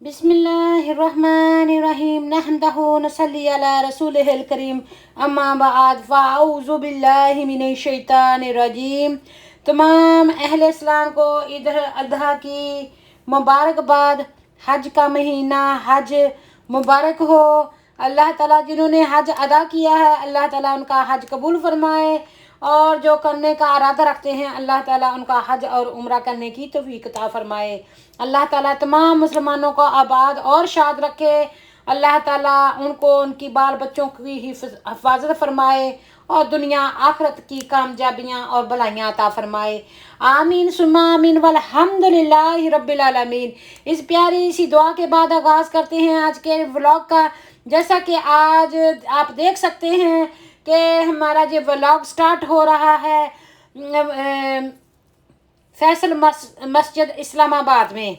बिस्मिल्लाहिर्रहमानिर्रहीम नहमदहु नसल्ली अला रसूलिहिल करीम अम्मा बाद फ़अऊज़ु बिल्लाहि मिनश शैतानिर रजीम। तमाम अहले इस्लाम को ईद उल अज़हा की मुबारकबाद। हज का महीना हज मुबारक हो। अल्लाह ताला जिन्होंने हज अदा किया है अल्लाह ताला उनका हज कबूल फरमाए, और जो करने का इरादा रखते हैं अल्लाह ताला उनका हज और उम्रा करने की तौफीक अता फरमाए। अल्लाह ताला तमाम मुसलमानों को आबाद और शाद रखे। अल्लाह ताला उनको उनकी बाल बच्चों की हिफाजत फरमाए और दुनिया आखिरत की कामयाबियाँ और भलाइयाँ अता फरमाए। आमीन सुम्मा आमीन वल्हम्दुलिल्लाहि रब्बिल आलमीन। इस प्यारी सी दुआ के बाद आगाज़ करते हैं आज के व्लॉग का। जैसा कि आज आप देख सकते हैं कि हमारा ये व्लॉग स्टार्ट हो रहा है फैसल मस्जिद इस्लामाबाद में।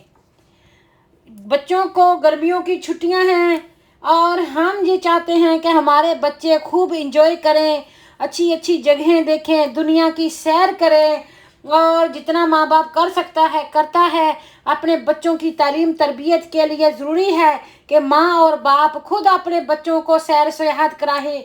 बच्चों को गर्मियों की छुट्टियां हैं और हम ये चाहते हैं कि हमारे बच्चे खूब इंजॉय करें, अच्छी अच्छी जगहें देखें, दुनिया की सैर करें, और जितना माँ बाप कर सकता है करता है। अपने बच्चों की तालीम तरबियत के लिए ज़रूरी है कि माँ और बाप खुद अपने बच्चों को सैर सयाहत कराएं,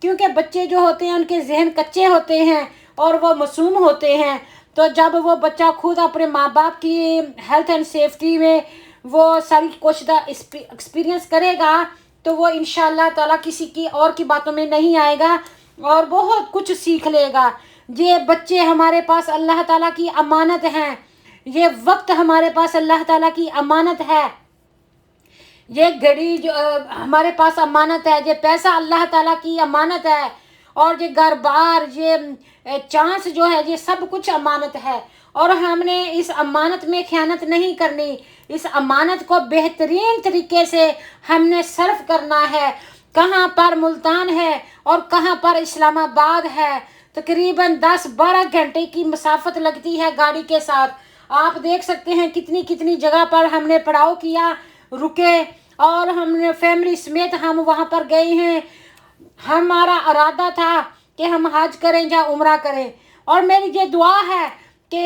क्योंकि बच्चे जो होते हैं उनके जहन कच्चे होते हैं और वो मासूम होते हैं। तो जब वो बच्चा खुद अपने माँ बाप की हेल्थ एंड सेफ्टी में वो सारी कोशिदा एक्सपीरियंस करेगा तो वो इंशाअल्लाह ताला किसी की और की बातों में नहीं आएगा और बहुत कुछ सीख लेगा। ये बच्चे हमारे पास अल्लाह ताला की अमानत हैं, ये वक्त हमारे पास अल्लाह ताला की अमानत है, ये घड़ी जो हमारे पास अमानत है, ये पैसा अल्लाह ताला की अमानत है, और ये घर बार ये चांस जो है ये सब कुछ अमानत है। और हमने इस अमानत में ख़यानत नहीं करनी, इस अमानत को बेहतरीन तरीके से हमने सर्व करना है। कहाँ पर मुल्तान है और कहाँ पर इस्लामाबाद है, तकरीबन 10-12 घंटे की मसाफत लगती है गाड़ी के साथ। आप देख सकते हैं कितनी कितनी जगह पर हमने पड़ाव किया, रुके, और हमने फैमिली समेत हम वहाँ पर गए हैं। हमारा इरादा था कि हम हज करें या उम्रा करें, और मेरी ये दुआ है कि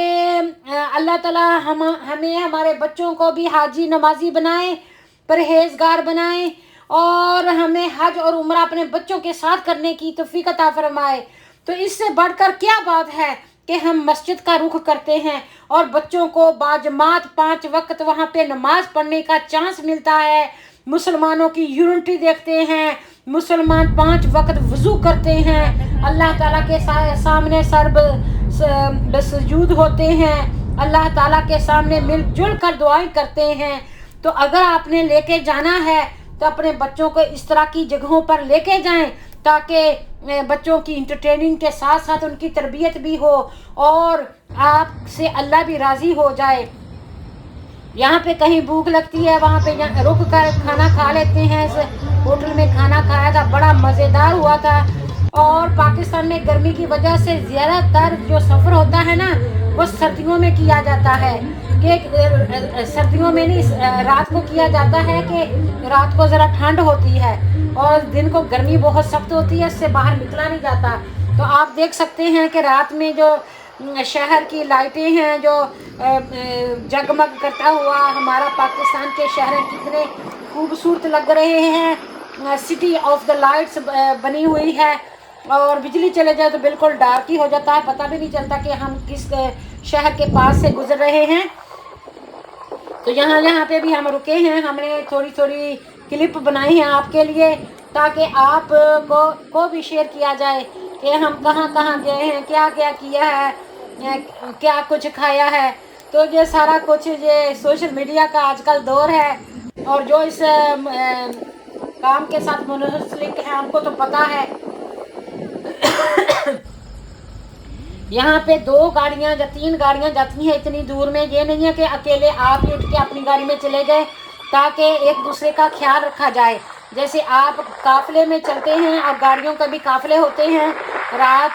अल्लाह ताला हमें हमारे बच्चों को भी हाजी नमाजी बनाए, परहेजगार बनाए, और हमें हज और उम्रा अपने बच्चों के साथ करने की तौफीक अता फरमाए। तो इससे बढ़कर क्या बात है कि हम मस्जिद का रुख करते हैं और बच्चों को बाजमात 5 वक्त वहाँ पे नमाज पढ़ने का चांस मिलता है। मुसलमानों की यूनिटी देखते हैं, मुसलमान 5 वक्त वज़ू करते हैं, अल्लाह ताला के सामने सजूद होते हैं, अल्लाह ताला के सामने मिलजुल कर दुआएं करते हैं। तो अगर आपने लेके जाना है तो अपने बच्चों को इस तरह की जगहों पर लेके जाएं ताकि बच्चों की इंटरटेनिंग के साथ साथ उनकी तरबियत भी हो और आपसे अल्लाह भी राज़ी हो जाए। यहाँ पे कहीं भूख लगती है वहाँ पे रुक कर खाना खा लेते हैं। इस होटल में खाना खाया था, बड़ा मज़ेदार हुआ था। और पाकिस्तान में गर्मी की वजह से ज़्यादातर जो सफ़र होता है ना वो सर्दियों में किया जाता है, कि सर्दियों में नहीं रात को किया जाता है, कि रात को ज़रा ठंड होती है और दिन को गर्मी बहुत सख्त होती है, इससे बाहर निकला नहीं जाता। तो आप देख सकते हैं कि रात में जो शहर की लाइटें हैं जो जगमग करता हुआ हमारा पाकिस्तान के शहर कितने खूबसूरत लग रहे हैं। सिटी ऑफ द लाइट्स बनी हुई है, और बिजली चले जाए तो बिल्कुल डार्क ही हो जाता है, पता भी नहीं चलता कि हम किस शहर के पास से गुजर रहे हैं। तो यहाँ पे भी हम रुके हैं, हमने थोड़ी थोड़ी क्लिप बनाई है आपके लिए ताकि आप को भी शेयर किया जाए कि हम कहाँ कहाँ गए हैं, क्या क्या किया है, क्या कुछ खाया है। तो ये सारा कुछ ये सोशल मीडिया का आजकल दौर है, और जो इस काम के साथ मुंसलिक है हमको तो पता है। यहाँ पे 2 गाड़ियाँ या 3 गाड़ियाँ जाती हैं इतनी दूर में। ये नहीं है कि अकेले आप ही उठ के अपनी गाड़ी में चले गए, ताकि एक दूसरे का ख्याल रखा जाए। जैसे आप काफ़िले में चलते हैं और गाड़ियों का भी काफ़िले होते हैं, रात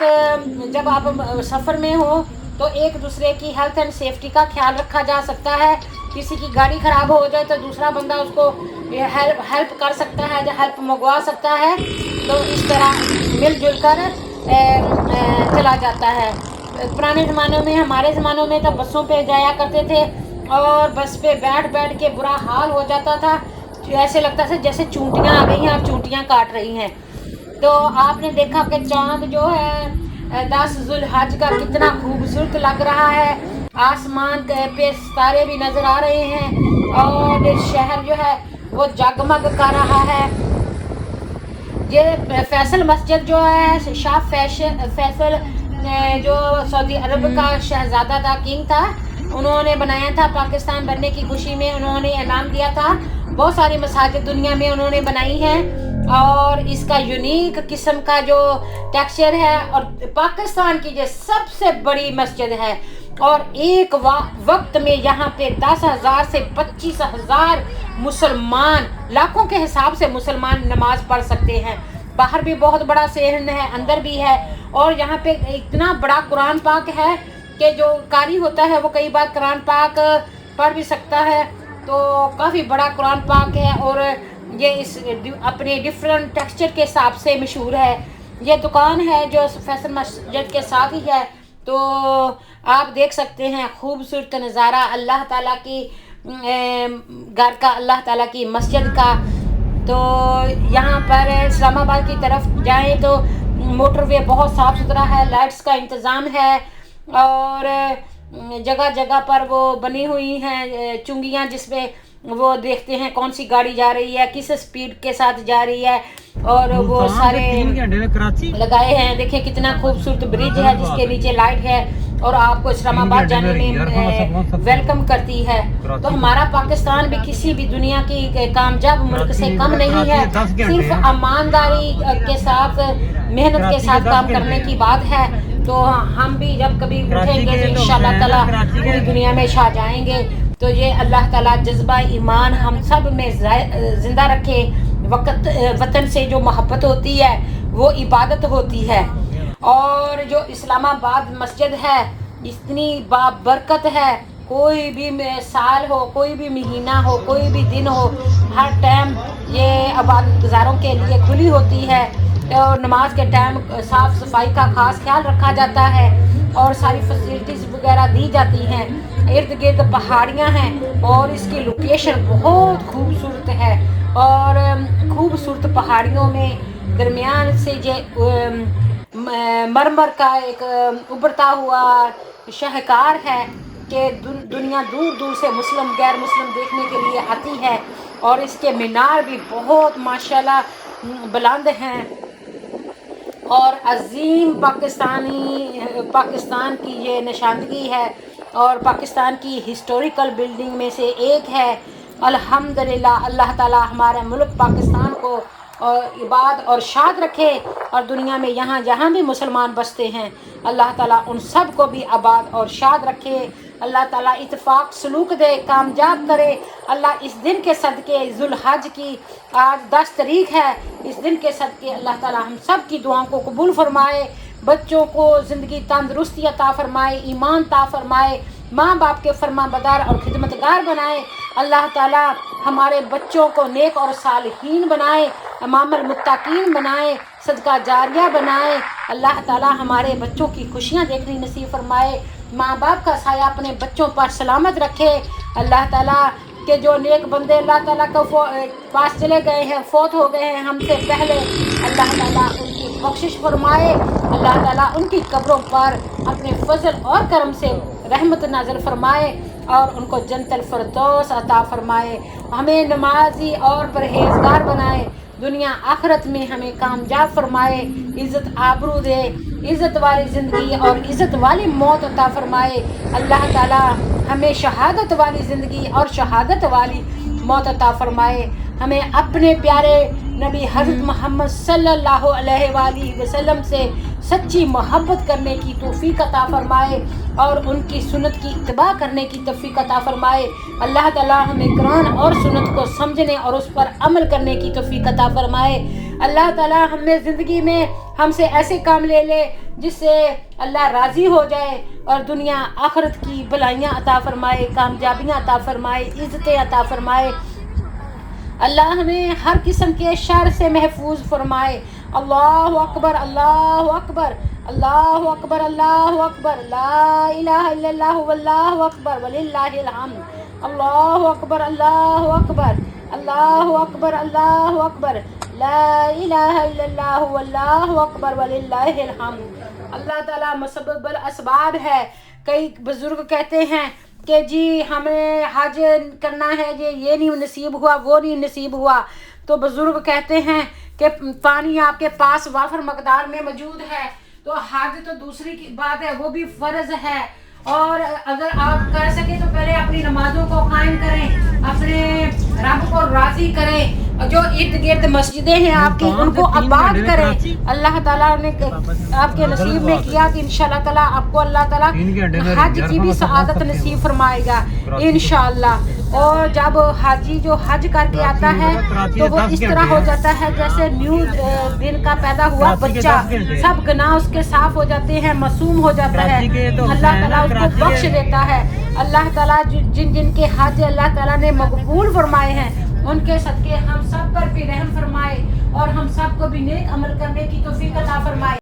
जब आप सफ़र में हो तो एक दूसरे की हेल्थ एंड सेफ्टी का ख्याल रखा जा सकता है। किसी की गाड़ी ख़राब हो जाए तो दूसरा बंदा उसको हेल्प कर सकता है या हेल्प मंगवा सकता है। तो इस तरह मिलजुल कर चला जाता है। पुराने ज़माने में हमारे ज़मानों में तो बसों पे जाया करते थे اور بس پہ بیٹھ بیٹھ کے برا حال ہو جاتا تھا، ایسے لگتا تھا جیسے چونٹیاں آ گئی ہیں اور چونٹیاں کاٹ رہی ہیں۔ تو آپ نے دیکھا کہ چاند جو ہے 10 ذوالحج کا کتنا خوبصورت لگ رہا ہے، آسمان پہ ستارے بھی نظر آ رہے ہیں اور شہر جو ہے وہ جگمگ کر رہا ہے۔ یہ فیصل مسجد جو ہے شاہ فیصل جو سعودی عرب کا شہزادہ تھا، کنگ تھا، انہوں نے بنایا تھا۔ پاکستان بننے کی خوشی میں انہوں نے اعلان دیا تھا، بہت ساری مساجد دنیا میں انہوں نے بنائی ہیں اور اس کا یونیک قسم کا جو ٹیکسچر ہے، اور پاکستان کی جو سب سے بڑی مسجد ہے، اور ایک وقت میں یہاں پہ 10,000 سے 25,000 مسلمان، لاکھوں کے حساب سے مسلمان نماز پڑھ سکتے ہیں۔ باہر بھی بہت بڑا صحن ہے، اندر بھی ہے، اور یہاں پہ اتنا بڑا قرآن پاک ہے کہ جو قاری ہوتا ہے وہ کئی بار قرآن پاک پڑھ بھی سکتا ہے۔ تو کافی بڑا قرآن پاک ہے اور یہ اس اپنے ڈیفرنٹ ٹیکسچر کے حساب سے مشہور ہے۔ یہ دکان ہے جو فیصل مسجد کے ساتھ ہی ہے، تو آپ دیکھ سکتے ہیں خوبصورت نظارہ اللہ تعالیٰ کی گھر کا، اللہ تعالیٰ کی مسجد کا۔ تو یہاں پر اسلام آباد کی طرف جائیں تو موٹر وے بہت صاف ستھرا ہے، لائٹس کا انتظام ہے، اور جگہ جگہ پر وہ بنی ہوئی ہیں چنگیاں جس پہ وہ دیکھتے ہیں کون سی گاڑی جا رہی ہے، کس سپیڈ کے ساتھ جا رہی ہے، اور وہ سارے لگائے ہیں۔ دیکھیں کتنا خوبصورت برج ہے جس کے نیچے لائٹ ہے اور آپ کو اسلام آباد جانے میں ویلکم کرتی ہے۔ تو ہمارا پاکستان بھی کسی بھی دنیا کی کامیاب ملک سے کم نہیں ہے، صرف ایمانداری کے ساتھ، محنت کے ساتھ کام کرنے کی بات ہے۔ تو ہم بھی جب کبھی اٹھیں گے تو انشاءاللہ تعالیٰ پوری دنیا میں چھا جائیں گے۔ تو یہ اللہ تعالیٰ جذبہ ایمان ہم سب میں زندہ رکھے۔ وطن سے جو محبت ہوتی ہے وہ عبادت ہوتی ہے، اور جو اسلام آباد مسجد ہے اتنی بابرکت ہے، کوئی بھی سال ہو، کوئی بھی مہینہ ہو، کوئی بھی دن ہو، ہر ٹائم یہ عبادت گزاروں کے لیے کھلی ہوتی ہے، اور نماز کے ٹائم صاف صفائی کا خاص خیال رکھا جاتا ہے اور ساری فیسلٹیز وغیرہ دی جاتی ہیں۔ ارد گرد پہاڑیاں ہیں اور اس کی لوکیشن بہت خوبصورت ہے، اور خوبصورت پہاڑیوں میں درمیان سے مرمر کا ایک ابھرتا ہوا شاہکار ہے کہ دنیا دور دور سے مسلم غیر مسلم دیکھنے کے لیے آتی ہے، اور اس کے مینار بھی بہت ماشاءاللہ بلند ہیں، اور عظیم پاکستان کی یہ نشاندگی ہے اور پاکستان کی ہسٹوریکل بلڈنگ میں سے ایک ہے۔ الحمدللہ اللہ تعالیٰ ہمارے ملک پاکستان کو آباد اور شاد رکھے، اور دنیا میں جہاں بھی مسلمان بستے ہیں اللہ تعالیٰ ان سب کو بھی آباد اور شاد رکھے۔ اللہ تعالیٰ اتفاق سلوک دے، کامیاب کرے۔ اللہ اس دن کے صدقے، ذوالحج کی آج 10 تاریخ ہے، اس دن کے صدقے اللہ تعالیٰ ہم سب کی دعاؤں کو قبول فرمائے، بچوں کو زندگی تندرستی عطا فرمائے، ایمان عطا فرمائے، ماں باپ کے فرما بردار اور خدمتگار بنائے۔ اللہ تعالیٰ ہمارے بچوں کو نیک اور صالحین بنائے، امام المتقین بنائے، صدقہ جاریہ بنائے۔ اللہ تعالیٰ ہمارے بچوں کی خوشیاں دیکھنی نصیب فرمائے، ماں باپ کا سایہ اپنے بچوں پر سلامت رکھے۔ اللہ تعالیٰ کہ جو نیک بندے اللہ تعالیٰ کو پاس چلے گئے ہیں، فوت ہو گئے ہیں ہم سے پہلے، اللہ تعالیٰ ان کی بخشش فرمائے۔ اللہ تعالیٰ ان کی قبروں پر اپنے فضل اور کرم سے رحمت نازل فرمائے اور ان کو جنت الفردوس عطا فرمائے۔ ہمیں نمازی اور پرہیزگار بنائے، دنیا آخرت میں ہمیں کامیاب فرمائے، عزت آبرو دے، عزت والی زندگی اور عزت والی موت عطا فرمائے۔ اللہ تعالیٰ ہمیں شہادت والی زندگی اور شہادت والی موت عطا فرمائے۔ ہمیں اپنے پیارے نبی حضرت محمد صلی اللہ علیہ وآلہ وسلم سے سچی محبت کرنے کی توفیق عطا فرمائے اور ان کی سنت کی اتباع کرنے کی توفیق عطا فرمائے۔ اللہ تعالیٰ ہمیں قرآن اور سنت کو سمجھنے اور اس پر عمل کرنے کی توفیق عطا فرمائے۔ اللہ تعالیٰ ہمیں زندگی میں ہم سے ایسے کام لے لے جس سے اللہ راضی ہو جائے اور دنیا آخرت کی بھلائیاں عطا فرمائے، کامیابیاں عطا فرمائے، عزتیں عطا فرمائے۔ اللہ ہمیں ہر قسم کے شر سے محفوظ فرمائے۔ اللہ اکبر، اللہ اکبر، اللہ اکبر، اللہ اکبر، لا الہ الا اللہ واللہ اکبر وللہ الحمد۔ अल्लाहु अकबर, अल्लाहु अकबर, अल्लाहु अकबर, अल्लाहु अकबर, ला इलाहा इल्लल्लाहु वल्लाहु अकबर वलिल्लाहिल हम्द। अल्लाह ताला मुसब्बिबुल असबाब है। कई बुजुर्ग कहते हैं कि जी हमें हज करना है, ये नहीं नसीब हुआ, वो नहीं नसीब हुआ, तो बुजुर्ग कहते हैं कि पानी आपके पास वाफर मकदार में मौजूद है, तो हज तो दूसरी की बात है, वो भी फ़र्ज़ है। और अगर आप कर सके तो पहले अपनी नमाज़ों को कायम करें, अपने रब को राज़ी करें, जो इर्द गिर्द मस्जिदें हैं आपकी उनको आबाद करें। अल्लाह ताला ने आपके नसीब में किया कि इंशाअल्लाह ताला आपको अल्लाह ताला हज की भी सआदत नसीब फरमाएगा इंशाअल्लाह। और जब हाजी जो हज करके आता है तो वो इस तरह हो जाता है जैसे न्यू दिन का पैदा हुआ बच्चा, सब गुनाह उसके साफ हो जाते हैं, मासूम हो जाता है, अल्लाह ताला उसको बख्श देता है। अल्लाह ताला जिन जिन के हज अल्लाह ताला ने मकबूल फरमाए हैं उनके सदके हम सब पर भी रहम फरमाए और हम सब को भी नेक अमल करने की तौफीक अता फरमाए।